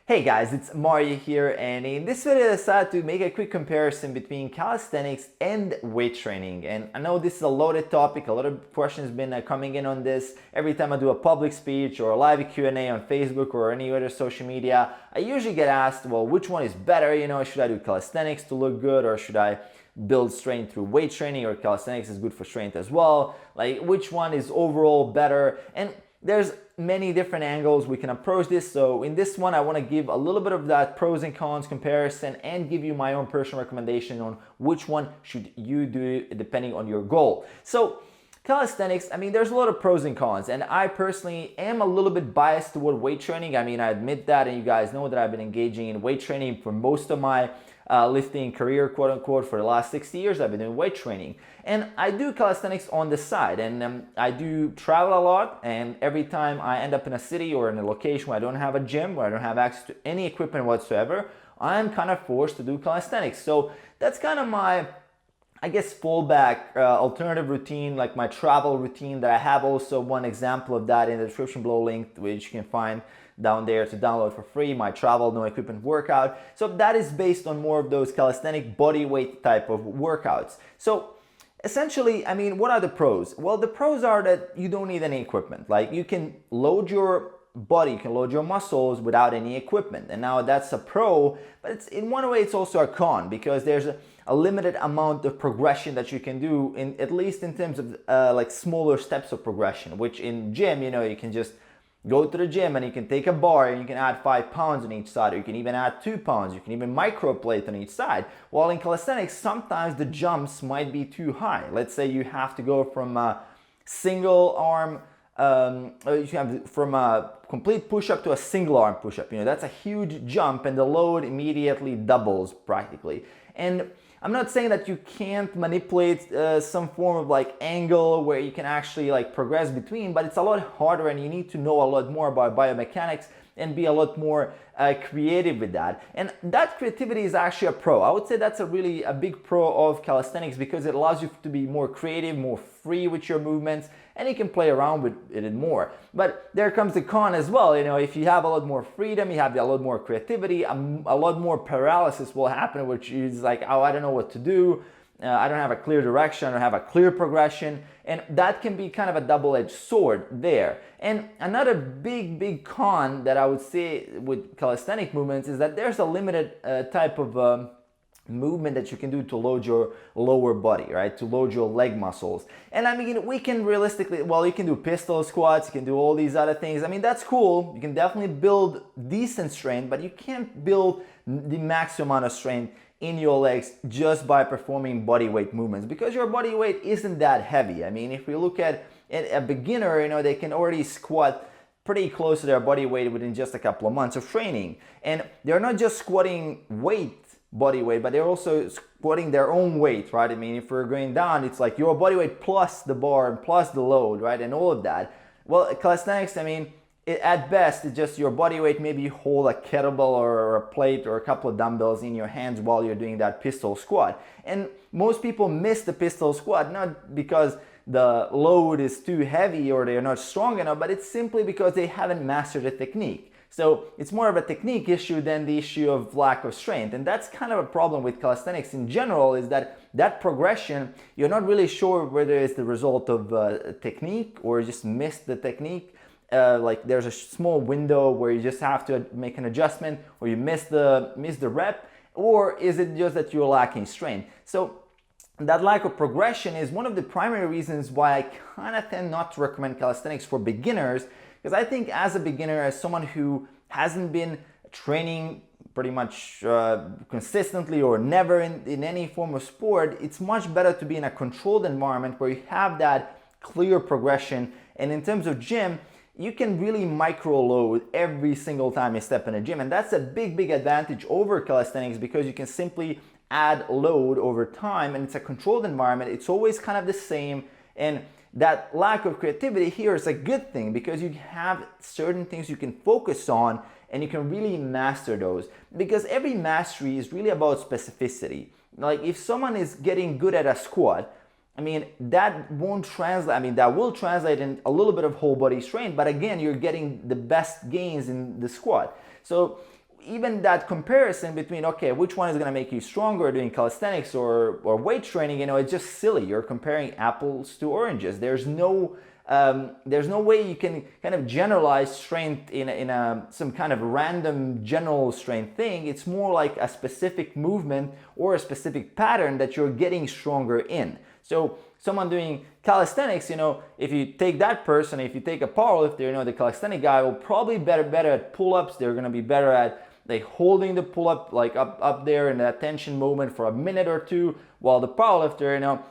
Hey guys, it's Mario here, and in this video I decided to make a quick comparison between calisthenics and weight training. And I know this is a loaded topic, a lot of questions have been coming in on this. Every time I do a public speech or a live Q&A on Facebook or any other social media, I usually get asked, well, which one is better? Should I do calisthenics to look good, or should I build strength through weight training, or calisthenics is good for strength as well? Like, which one is overall better? And there's many different angles we can approach this. So in this one, I want to give a little bit of that pros and cons comparison and give you my own personal recommendation on which one should you do depending on your goal. So calisthenics, there's a lot of pros and cons, and I personally am a little bit biased toward weight training. I admit that, and you guys know that I've been engaging in weight training for most of my lifting career, quote unquote, for the last 60 years. I've been doing weight training, and I do calisthenics on the side, and I do travel a lot, and every time I end up in a city or in a location where I don't have a gym, where I don't have access to any equipment whatsoever, I'm kind of forced to do calisthenics. So that's kind of my, I guess, fallback alternative routine, like my travel routine that I have. Also one example of that in the description below, link, which you can find down there to download for free, my travel no equipment workout. So that is based on more of those calisthenic body weight type of workouts. So essentially, what are the pros? Well, the pros are that you don't need any equipment. Like, you can load your body, you can load your muscles without any equipment. And now that's a pro, but it's, in one way, it's also a con, because there's a limited amount of progression that you can do, in at least in terms of like smaller steps of progression, which in gym, you can just go to the gym and you can take a bar and you can add 5 pounds on each side, or you can even add 2 pounds, you can even microplate on each side. While in calisthenics, sometimes the jumps might be too high. Let's say you have to go from a single arm, you have from a complete push-up to a single arm push-up. That's a huge jump, and the load immediately doubles practically. And I'm not saying that you can't manipulate some form of like angle where you can actually like progress between, but it's a lot harder, and you need to know a lot more about biomechanics and be a lot more creative with that. And that creativity is actually a pro. I would say that's a big pro of calisthenics, because it allows you to be more creative, more free with your movements, and you can play around with it more. But there comes the con as well. If you have a lot more freedom, you have a lot more creativity, a lot more paralysis will happen, which is like, oh, I don't know what to do. I don't have a clear direction, I don't have a clear progression, and that can be kind of a double-edged sword there. And another big con that I would say with calisthenic movements is that there's a limited type of movement that you can do to load your lower body, right? To load your leg muscles. And we can realistically, well, you can do pistol squats, you can do all these other things. That's cool. You can definitely build decent strength, but you can't build the maximum amount of strength in your legs just by performing body weight movements, because your body weight isn't that heavy. If we look at a beginner, they can already squat pretty close to their body weight within just a couple of months of training. And they're not just squatting body weight, but they're also squatting their own weight, right? If we're going down, it's like your body weight plus the bar and plus the load, right? And all of that. Well, calisthenics, at best, it's just your body weight. Maybe you hold a kettlebell or a plate or a couple of dumbbells in your hands while you're doing that pistol squat. And most people miss the pistol squat, not because the load is too heavy or they're not strong enough, but it's simply because they haven't mastered the technique. So it's more of a technique issue than the issue of lack of strength. And that's kind of a problem with calisthenics in general, is that progression, you're not really sure whether it's the result of technique or just missed the technique. Like there's a small window where you just have to make an adjustment, or you miss the rep, or is it just that you're lacking strength? So that lack of progression is one of the primary reasons why I kind of tend not to recommend calisthenics for beginners, because I think as a beginner, as someone who hasn't been training pretty much consistently or never in any form of sport, it's much better to be in a controlled environment where you have that clear progression. And in terms of gym, you can really micro load every single time you step in a gym, and that's a big advantage over calisthenics, because you can simply add load over time, and it's a controlled environment. It's always kind of the same, and that lack of creativity here is a good thing, because you have certain things you can focus on and you can really master those, because every mastery is really about specificity. Like, if someone is getting good at a squat, that won't translate, that will translate in a little bit of whole body strength, but again, you're getting the best gains in the squat. So even that comparison between, okay, which one is going to make you stronger doing calisthenics or weight training, it's just silly. You're comparing apples to oranges. There's no way you can kind of generalize strength in some kind of random general strength thing. It's more like a specific movement or a specific pattern that you're getting stronger in. So someone doing calisthenics, if you take that person, if you take a powerlifter, the calisthenic guy will probably be better at pull-ups. They're going to be better at like holding the pull-up like up there in that tension moment for a minute or two, while the powerlifter,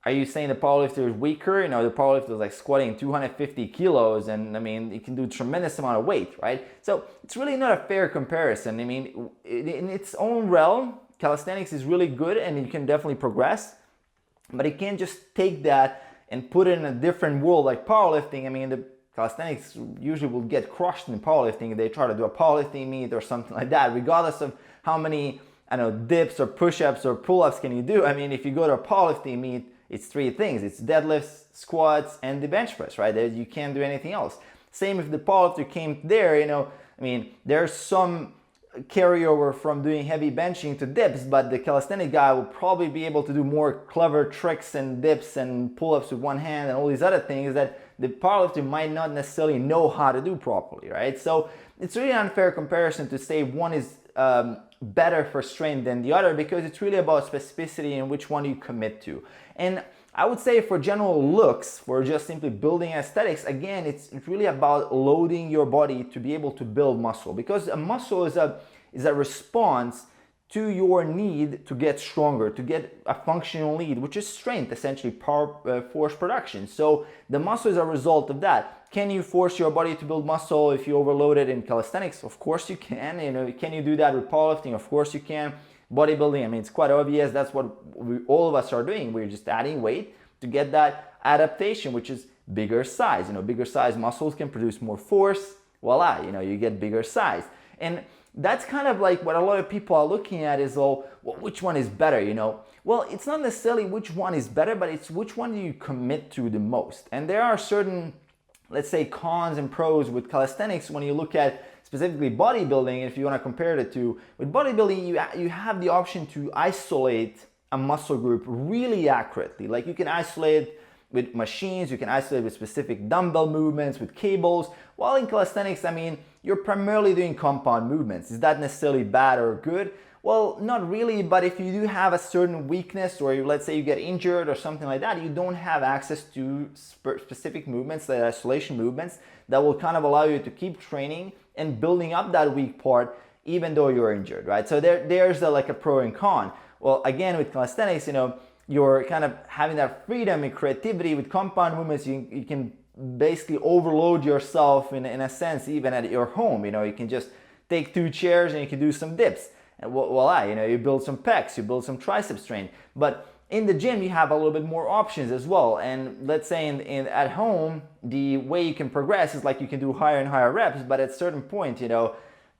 are you saying the powerlifter is weaker? The powerlifter is like squatting 250 kilos and he can do a tremendous amount of weight, right? So it's really not a fair comparison. In its own realm, calisthenics is really good and you can definitely progress, but you can't just take that and put it in a different world like powerlifting. The calisthenics usually will get crushed in powerlifting if they try to do a powerlifting meet or something like that, regardless of how many, dips or push-ups or pull-ups can you do. If you go to a powerlifting meet, it's three things. It's deadlifts, squats, and the bench press, right? You can't do anything else. Same if the powerlifter came there, there's some carryover from doing heavy benching to dips, but the calisthenic guy will probably be able to do more clever tricks and dips and pull-ups with one hand and all these other things that the powerlifter might not necessarily know how to do properly, right? So it's really an unfair comparison to say one is better for strength than the other, because it's really about specificity and which one you commit to. And I would say for general looks, for just simply building aesthetics, again, it's really about loading your body to be able to build muscle, because a muscle is a response to your need to get stronger, to get a functional need, which is strength, essentially power, force production. So the muscle is a result of that. Can you force your body to build muscle if you overload it in calisthenics? Of course you can. Can you do that with powerlifting? Of course you can. Bodybuilding, it's quite obvious. That's what all of us are doing. We're just adding weight to get that adaptation, which is bigger size. Bigger size muscles can produce more force. Voila, you get bigger size. And that's kind of like what a lot of people are looking at is, which one is better, Well, it's not necessarily which one is better, but it's which one do you commit to the most. And there are certain, let's say, cons and pros with calisthenics when you look at specifically bodybuilding. If you want to compare the two, with bodybuilding, you have the option to isolate a muscle group really accurately. Like you can isolate with machines, you can isolate with specific dumbbell movements, with cables. While in calisthenics, you're primarily doing compound movements. Is that necessarily bad or good? Well, not really, but if you do have a certain weakness, or let's say you get injured or something like that, you don't have access to specific movements, like isolation movements, that will kind of allow you to keep training and building up that weak part even though you're injured, right? So there's like a pro and con. Well, again, with calisthenics, you're kind of having that freedom and creativity. With compound movements, you can basically overload yourself in a sense, even at your home. You can just take 2 chairs and you can do some dips. And voila, you build some pecs, you build some tricep strain. But in the gym, you have a little bit more options as well. And let's say at home, the way you can progress is like you can do higher and higher reps, but at a certain point,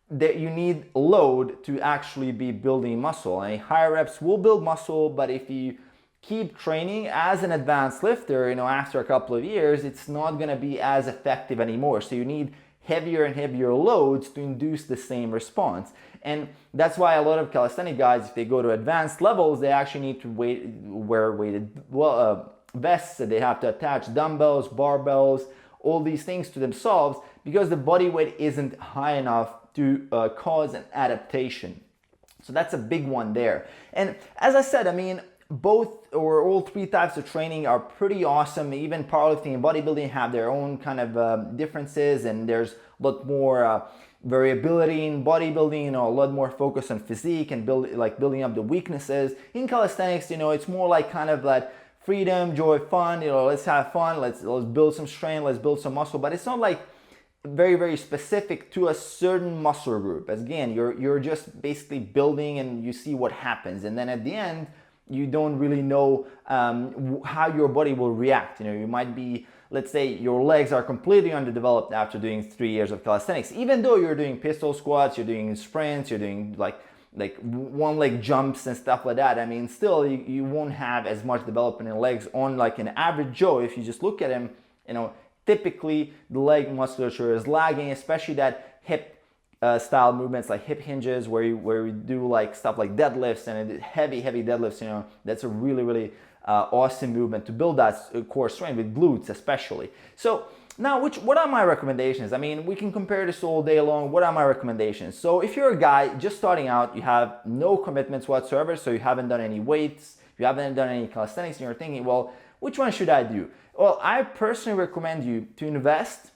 that you need load to actually be building muscle. And higher reps will build muscle, but if you keep training as an advanced lifter, after a couple of years, it's not going to be as effective anymore. So you need heavier and heavier loads to induce the same response. And that's why a lot of calisthenic guys, if they go to advanced levels, they actually need to wear weighted vests. They have to attach dumbbells, barbells, all these things to themselves, because the body weight isn't high enough to cause an adaptation. So that's a big one there. And as I said, both or all 3 types of training are pretty awesome. Even powerlifting and bodybuilding have their own kind of differences, and there's a lot more variability in bodybuilding, a lot more focus on physique and building up the weaknesses. In calisthenics, it's more like kind of that freedom, joy, fun, let's have fun, let's build some strength, let's build some muscle, but it's not like very, very specific to a certain muscle group. As again, you're just basically building and you see what happens, and then at the end, you don't really know how your body will react. You might be, let's say your legs are completely underdeveloped after doing 3 years of calisthenics, even though you're doing pistol squats, you're doing sprints, you're doing like one leg jumps and stuff like that. Still you won't have as much development in legs on like an average Joe. If you just look at him, typically the leg musculature is lagging, especially that hip style movements like hip hinges where we do like stuff like deadlifts and heavy deadlifts, you know, that's a really awesome movement to build that core strength with glutes especially. So now, what are my recommendations? I mean, we can compare this all day long. What are my recommendations? So if you're a guy just starting out, you have no commitments whatsoever, so you haven't done any weights, you haven't done any calisthenics, and you're thinking, well, which one should I do? Well, I personally recommend you to invest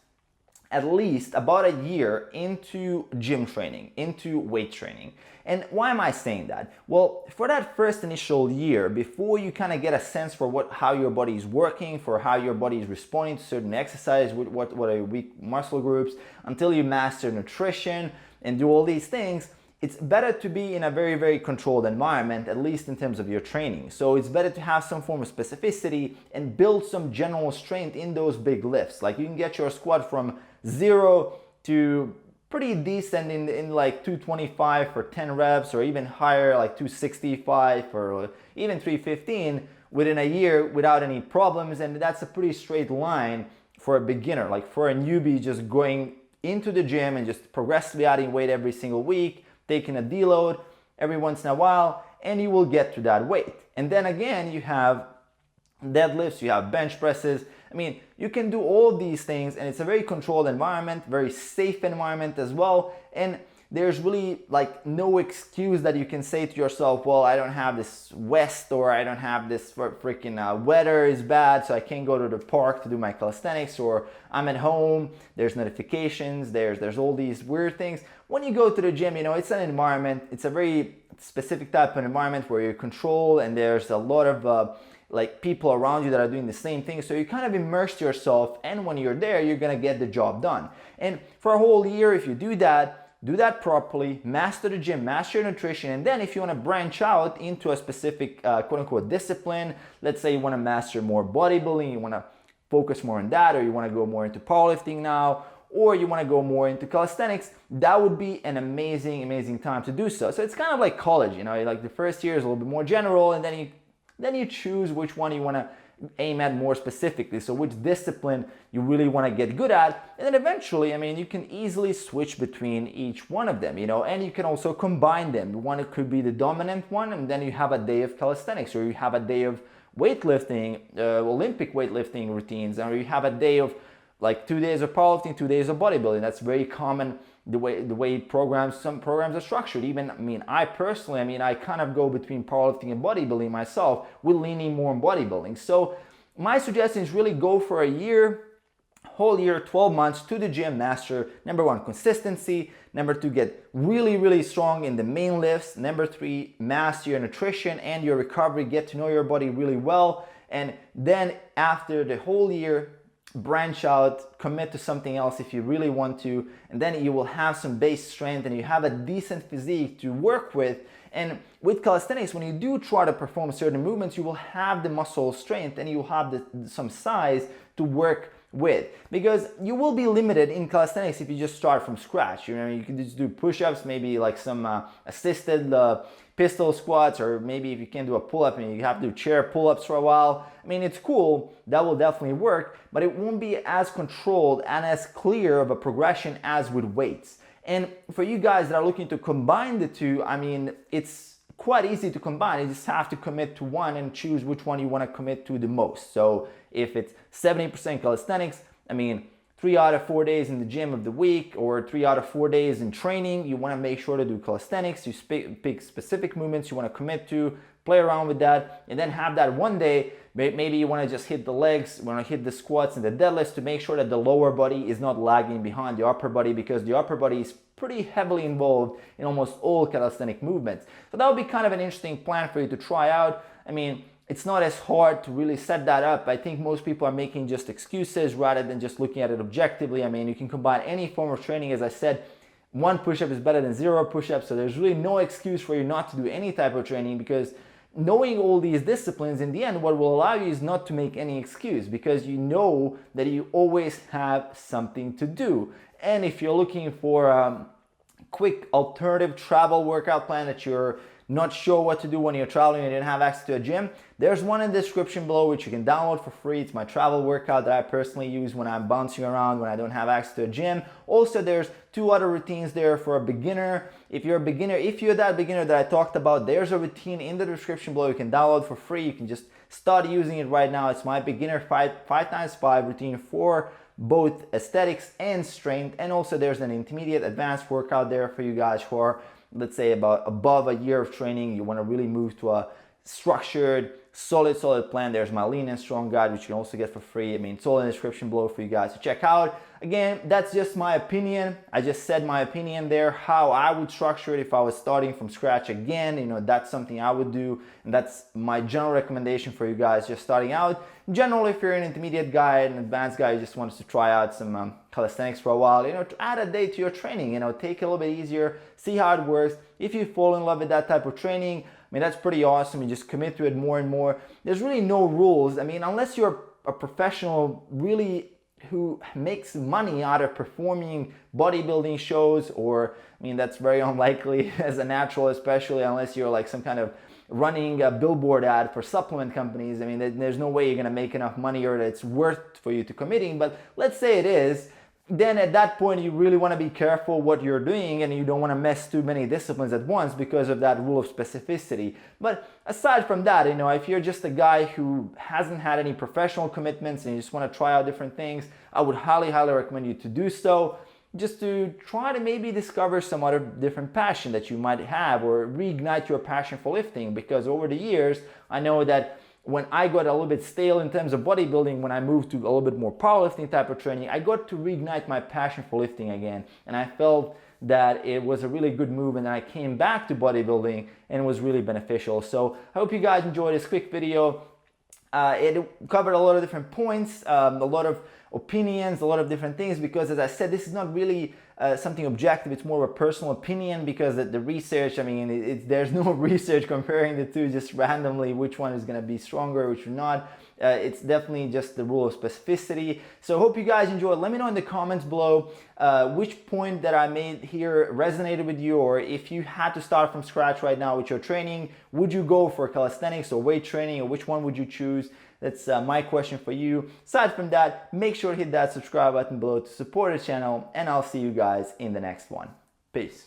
at least about a year into gym training, into weight training. And why am I saying that? Well, for that first initial year, before you kind of get a sense for how your body is working, for how your body is responding to certain exercises, what are weak muscle groups, until you master nutrition and do all these things, it's better to be in a very controlled environment, at least in terms of your training. So it's better to have some form of specificity and build some general strength in those big lifts. Like you can get your squat from 0 to pretty decent in like 225 for 10 reps, or even higher like 265 or even 315 within a year without any problems. And that's a pretty straight line for a beginner. Like for a newbie just going into the gym and just progressively adding weight every single week, taking a deload every once in a while, and you will get to that weight. And then again, you have deadlifts, you have bench presses. I mean, you can do all these things, and it's a very controlled environment, very safe environment as well. And there's really like no excuse that you can say to yourself, well, I don't have this vest, or I don't have this freaking weather is bad, so I can't go to the park to do my calisthenics, or I'm at home, there's notifications, there's all these weird things. When you go to the gym, you know, it's an environment, it's a very specific type of environment where you're controlled, and there's a lot of like people around you that are doing the same thing. So you kind of immerse yourself, and when you're there, you're gonna get the job done. And for a whole year, if you do that properly, master the gym, master your nutrition, and then if you want to branch out into a specific quote-unquote discipline, let's say you want to master more bodybuilding, you want to focus more on that, or you want to go more into powerlifting now, or you want to go more into calisthenics, that would be an amazing time to do so. So it's kind of like college, you know, like the first year is a little bit more general, and then you choose which one you want to aim at more specifically, so which discipline you really want to get good at, and then eventually, I mean, you can easily switch between each one of them, you know, and you can also combine them. One could be the dominant one, and then you have a day of calisthenics, or you have a day of weightlifting, Olympic weightlifting routines, or you have a day of like 2 days of powerlifting, 2 days of bodybuilding. That's very common, the way some programs are structured. Even, I mean, I personally, I kind of go between powerlifting and bodybuilding myself, with leaning more on bodybuilding. So my suggestion is really go for a year, whole year, 12 months to the gym, master, number 1, consistency, number 2, get really strong in the main lifts, number 3, master your nutrition and your recovery, get to know your body really well, and then after the whole year, branch out, commit to something else if you really want to, and then you will have some base strength and you have a decent physique to work with. And with calisthenics, when you do try to perform certain movements, you will have the muscle strength and you will have some size to work with, because you will be limited in calisthenics if you just start from scratch. You know, you can just do push-ups, maybe like some assisted pistol squats, or maybe if you can't do a pull-up and you have to do chair pull-ups for a while. I mean, it's cool, that will definitely work, but it won't be as controlled and as clear of a progression as with weights. And for you guys that are looking to combine the two, I mean, it's quite easy to combine. You just have to commit to one and choose which one you want to commit to the most. So if it's 70% calisthenics, I mean, 3 out of 4 days in the gym of the week, or 3 out of 4 days in training, you want to make sure to do calisthenics. You pick specific movements you want to commit to, play around with that, and then have that one day, maybe you want to just hit the legs, you want to hit the squats and the deadlifts to make sure that the lower body is not lagging behind the upper body, because the upper body is pretty heavily involved in almost all calisthenic movements. So that would be kind of an interesting plan for you to try out. I mean, it's not as hard to really set that up. I think most people are making just excuses rather than just looking at it objectively. I mean, you can combine any form of training. As I said, 1 push-up is better than 0 push-ups, so there's really no excuse for you not to do any type of training, because knowing all these disciplines, in the end, what will allow you is not to make any excuse, because you know that you always have something to do. And if you're looking for a quick alternative travel workout plan that you're not sure what to do when you're traveling and you didn't have access to a gym, there's one in the description below which you can download for free. It's my travel workout that I personally use when I'm bouncing around, when I don't have access to a gym. Also, there's 2 other routines there for a beginner. If you're that beginner that I talked about, there's a routine in the description below you can download for free. You can just start using it right now. It's my beginner 5x5 routine for both aesthetics and strength. And also there's an intermediate advanced workout there for you guys who are, let's say, above a year of training. You want to really move to a structured, solid plan. There's my lean and strong guide, which you can also get for free. I mean, it's all in the description below for you guys to check out. Again, that's just my opinion. I just said my opinion there, how I would structure it if I was starting from scratch again. You know, that's something I would do, and that's my general recommendation for you guys just starting out. In general, if you're an intermediate guy, an advanced guy, you just wants to try out some calisthenics for a while, you know, to add a day to your training, you know, take it a little bit easier, see how it works. If you fall in love with that type of training, I mean, that's pretty awesome. You just commit to it more and more. There's really no rules. I mean, unless you're a professional really who makes money out of performing bodybuilding shows, or, I mean, that's very unlikely as a natural, especially unless you're like some kind of running a billboard ad for supplement companies. I mean, there's no way you're gonna make enough money or that it's worth for you to committing, but let's say it is. Then at that point you really want to be careful what you're doing, and you don't want to mess too many disciplines at once because of that rule of specificity. But aside from that, you know, if you're just a guy who hasn't had any professional commitments and you just want to try out different things, I would highly recommend you to do so, just to try to maybe discover some other different passion that you might have, or reignite your passion for lifting. Because over the years, I know that when I got a little bit stale in terms of bodybuilding, when I moved to a little bit more powerlifting type of training, I got to reignite my passion for lifting again. And I felt that it was a really good move, and then I came back to bodybuilding and it was really beneficial. So I hope you guys enjoyed this quick video. It covered a lot of different points, a lot of opinions, a lot of different things, because as I said, this is not really something objective. It's more of a personal opinion, because the research, I mean, there's no research comparing the two just randomly which one is going to be stronger, which is not. It's definitely just the rule of specificity. So I hope you guys enjoyed. Let me know in the comments below which point that I made here resonated with you, or if you had to start from scratch right now with your training, would you go for calisthenics or weight training, or which one would you choose? That's my question for you. Aside from that, make sure to hit that subscribe button below to support the channel, and I'll see you guys in the next one. Peace.